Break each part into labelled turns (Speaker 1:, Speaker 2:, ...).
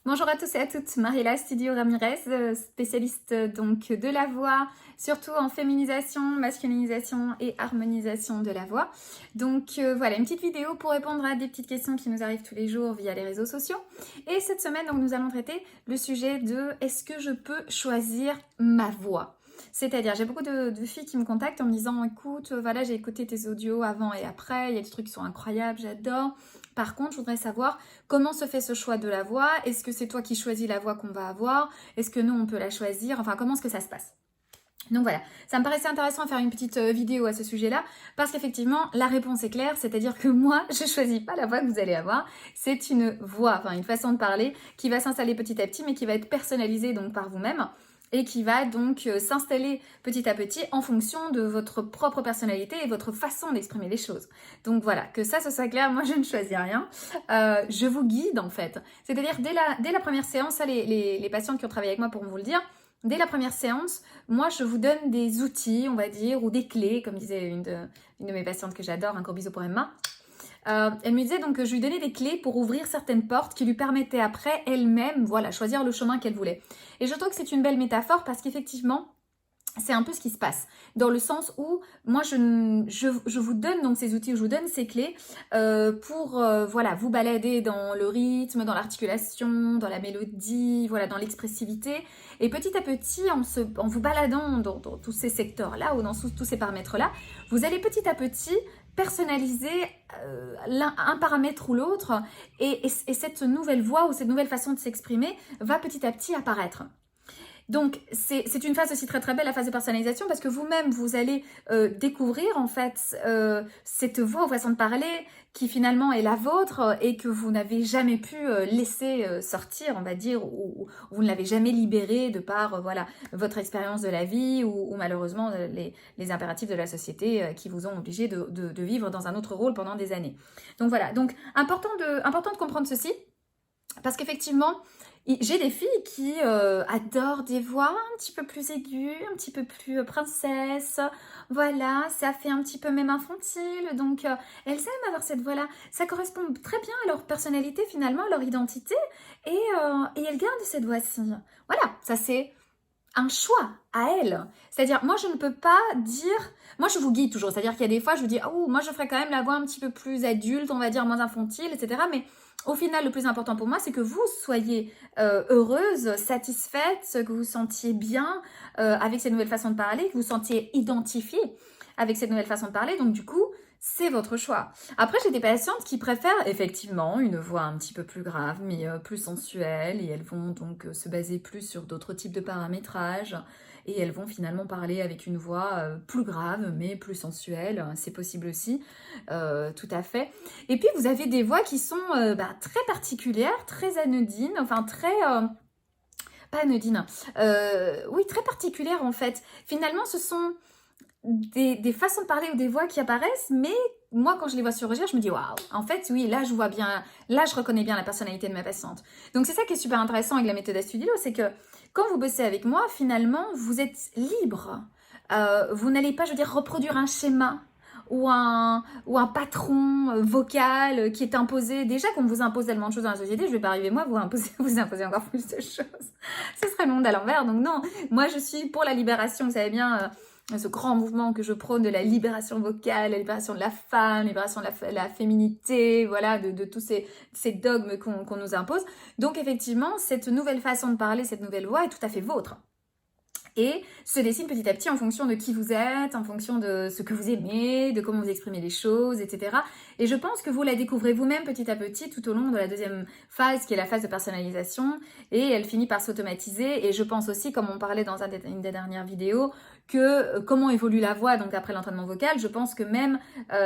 Speaker 1: Bonjour à tous et à toutes, Mariela Studio Ramirez, spécialiste donc de la voix, surtout en féminisation, masculinisation et harmonisation de la voix. Donc voilà, une petite vidéo pour répondre à des petites questions qui nous arrivent tous les jours via les réseaux sociaux. Et cette semaine, donc, nous allons traiter le sujet de est-ce que je peux choisir ma voix ? C'est-à-dire, j'ai beaucoup de filles qui me contactent en me disant écoute, voilà, j'ai écouté tes audios avant et après, il y a des trucs qui sont incroyables, j'adore. Par contre, je voudrais savoir comment se fait ce choix de la voix. Est-ce que c'est toi qui choisis la voix qu'on va avoir? Est-ce que nous, on peut la choisir? Enfin, comment est-ce que ça se passe? Donc voilà, ça me paraissait intéressant de faire une petite vidéo à ce sujet-là, parce qu'effectivement, la réponse est claire, c'est-à-dire que moi, je choisis pas la voix que vous allez avoir, c'est une voix, enfin une façon de parler qui va s'installer petit à petit, mais qui va être personnalisée donc par vous-même, et qui va donc s'installer petit à petit en fonction de votre propre personnalité et votre façon d'exprimer les choses. Donc voilà, que ça, ce soit clair, moi je ne choisis rien, je vous guide en fait. C'est-à-dire dès la première séance, ça les patientes qui ont travaillé avec moi pourront vous le dire, dès la première séance, moi, je vous donne des outils, on va dire, ou des clés, comme disait une de mes patientes que j'adore, un gros bisou pour Emma. Elle me disait donc que je lui donnais des clés pour ouvrir certaines portes qui lui permettaient après elle-même, voilà, choisir le chemin qu'elle voulait. Et je trouve que c'est une belle métaphore parce qu'effectivement, c'est un peu ce qui se passe, dans le sens où moi je vous donne donc ces outils, je vous donne ces clés pour voilà, vous balader dans le rythme, dans l'articulation, dans la mélodie, voilà, dans l'expressivité. Et petit à petit, en vous baladant dans tous ces secteurs-là ou dans tous ces paramètres-là, vous allez petit à petit personnaliser un paramètre ou l'autre et cette nouvelle voix ou cette nouvelle façon de s'exprimer va petit à petit apparaître. Donc, c'est une phase aussi très très belle, la phase de personnalisation, parce que vous-même, vous allez découvrir en fait cette voix ou façon de parler qui finalement est la vôtre et que vous n'avez jamais pu laisser sortir, on va dire, ou vous ne l'avez jamais libérée de par voilà, votre expérience de la vie ou malheureusement les impératifs de la société qui vous ont obligé de vivre dans un autre rôle pendant des années. Donc voilà, donc important de comprendre ceci, parce qu'effectivement, j'ai des filles qui adorent des voix un petit peu plus aiguës, un petit peu plus princesse. Voilà, ça fait un petit peu même infantile. Donc, elles aiment avoir cette voix-là. Ça correspond très bien à leur personnalité finalement, à leur identité. Et elles gardent cette voix-ci. Voilà, ça c'est un choix à elles. C'est-à-dire, moi, je ne peux pas dire... Moi, je vous guide toujours. C'est-à-dire qu'il y a des fois, je vous dis, oh, moi, je ferais quand même la voix un petit peu plus adulte, on va dire, moins infantile, etc. Mais au final, le plus important pour moi, c'est que vous soyez heureuse, satisfaite, que vous sentiez bien avec cette nouvelle façon de parler, que vous sentiez identifiée avec cette nouvelle façon de parler. Donc, du coup, c'est votre choix. Après, j'ai des patientes qui préfèrent effectivement une voix un petit peu plus grave, mais plus sensuelle, et elles vont donc se baser plus sur d'autres types de paramétrage, et elles vont finalement parler avec une voix plus grave, mais plus sensuelle. C'est possible aussi, tout à fait. Et puis, vous avez des voix qui sont très particulières, très anodines, enfin très... pas anodines, oui, très particulières en fait. Finalement, ce sont des façons de parler ou des voix qui apparaissent, mais moi, quand je les vois surgir, je me dis waouh, en fait, oui, là, je vois bien, là, je reconnais bien la personnalité de ma patiente. Donc, c'est ça qui est super intéressant avec la méthode Studio, c'est que quand vous bossez avec moi, finalement, vous êtes libre. Vous n'allez pas, je veux dire, reproduire un schéma ou un patron vocal qui est imposé. Déjà qu'on vous impose tellement de choses dans la société, je vais pas arriver moi vous imposer encore plus de choses. Ce serait le monde à l'envers. Donc non, moi je suis pour la libération, vous savez bien, ce grand mouvement que je prône de la libération vocale, la libération de la femme, la libération de la féminité, voilà, de tous ces dogmes qu'on nous impose. Donc effectivement, cette nouvelle façon de parler, cette nouvelle voix est tout à fait vôtre. Et se dessine petit à petit en fonction de qui vous êtes, en fonction de ce que vous aimez, de comment vous exprimez les choses, etc. Et je pense que vous la découvrez vous-même petit à petit tout au long de la deuxième phase, qui est la phase de personnalisation, et elle finit par s'automatiser. Et je pense aussi, comme on parlait dans une des dernières vidéos, que comment évolue la voix donc après l'entraînement vocal, je pense que même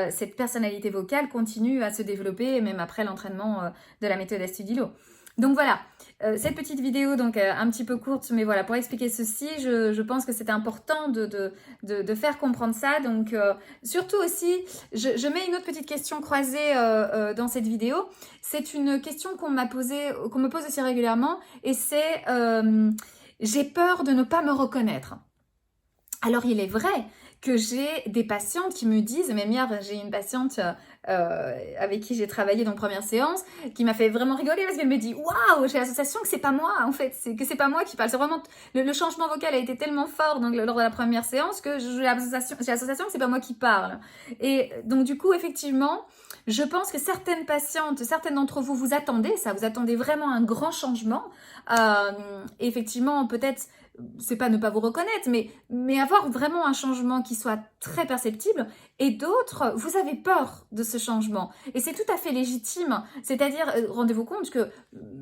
Speaker 1: cette personnalité vocale continue à se développer, même après l'entraînement de la méthode Astudillo. Donc voilà, cette petite vidéo donc un petit peu courte, mais voilà, pour expliquer ceci, je pense que c'est important de faire comprendre ça. Donc surtout aussi, je mets une autre petite question croisée dans cette vidéo. C'est une question qu'on me pose aussi régulièrement, et c'est j'ai peur de ne pas me reconnaître. Alors il est vrai que j'ai des patientes qui me disent, même hier j'ai une patiente avec qui j'ai travaillé dans la première séance, qui m'a fait vraiment rigoler parce qu'elle me dit waouh, j'ai l'association que c'est pas moi en fait, c'est que c'est pas moi qui parle, c'est vraiment le changement vocal a été tellement fort donc, lors de la première séance que j'ai l'association que c'est pas moi qui parle. Et donc du coup effectivement, je pense que certaines patientes, certaines d'entre vous, vous attendez ça, vous attendez vraiment un grand changement. Effectivement, peut-être, c'est pas ne pas vous reconnaître, mais avoir vraiment un changement qui soit très perceptible. Et d'autres, vous avez peur de ce changement. Et c'est tout à fait légitime. C'est-à-dire, rendez-vous compte que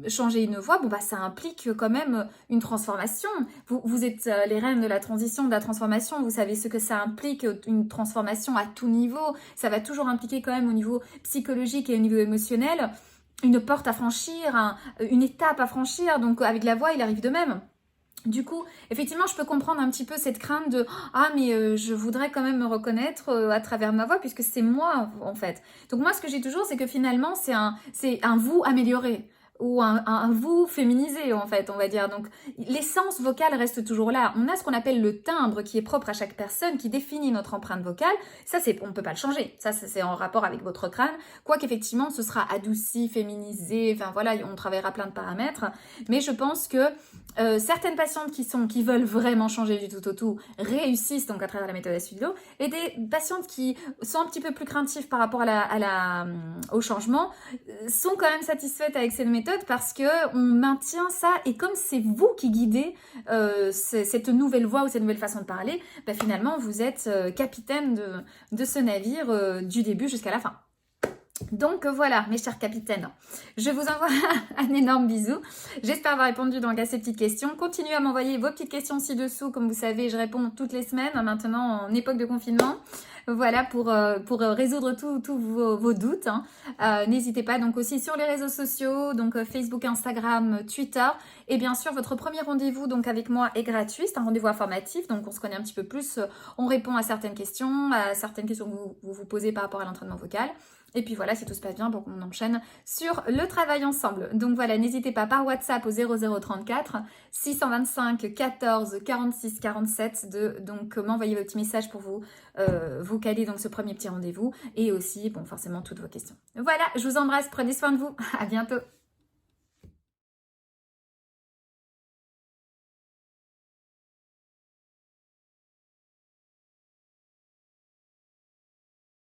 Speaker 1: changer une voix, bon, bah, ça implique quand même une transformation. Vous êtes les reines de la transition, de la transformation. Vous savez ce que ça implique, une transformation à tout niveau. Ça va toujours impliquer quand même au niveau psychologique et au niveau émotionnel une porte à franchir, une étape à franchir. Donc avec la voix, il arrive de même. Du coup, effectivement, je peux comprendre un petit peu cette crainte de « Ah, mais je voudrais quand même me reconnaître à travers ma voix puisque c'est moi, en fait. » Donc moi, ce que j'ai toujours, c'est que finalement, c'est un vous amélioré ou un vous féminisé, en fait, on va dire. Donc, l'essence vocale reste toujours là. On a ce qu'on appelle le timbre qui est propre à chaque personne, qui définit notre empreinte vocale. Ça, on ne peut pas le changer. Ça, c'est en rapport avec votre crâne. Quoiqu'effectivement, ce sera adouci, féminisé. Enfin, voilà, on travaillera plein de paramètres. Mais je pense que certaines patientes qui veulent vraiment changer du tout au tout réussissent donc à travers la méthode Astudio, et des patientes qui sont un petit peu plus craintives par rapport au changement sont quand même satisfaites avec cette méthode parce que on maintient ça, et comme c'est vous qui guidez cette nouvelle voix ou cette nouvelle façon de parler, bah finalement vous êtes capitaine de ce navire du début jusqu'à la fin. Donc voilà, mes chers capitaines, je vous envoie un énorme bisou. J'espère avoir répondu donc à ces petites questions. Continuez à m'envoyer vos petites questions ci-dessous. Comme vous savez, je réponds toutes les semaines, maintenant en époque de confinement. Voilà, pour résoudre tous vos doutes. N'hésitez pas, donc aussi sur les réseaux sociaux, donc Facebook, Instagram, Twitter. Et bien sûr, votre premier rendez-vous donc avec moi est gratuit. C'est un rendez-vous informatif, donc on se connaît un petit peu plus. On répond à certaines questions que vous posez par rapport à l'entraînement vocal. Et puis voilà, si tout se passe bien, bon, on enchaîne sur le travail ensemble. Donc voilà, n'hésitez pas par WhatsApp au 0034 625 14 46 47 de donc m'envoyer vos petits messages pour vous caler donc ce premier petit rendez-vous, et aussi bon forcément toutes vos questions. Voilà, je vous embrasse, prenez soin de vous, à bientôt.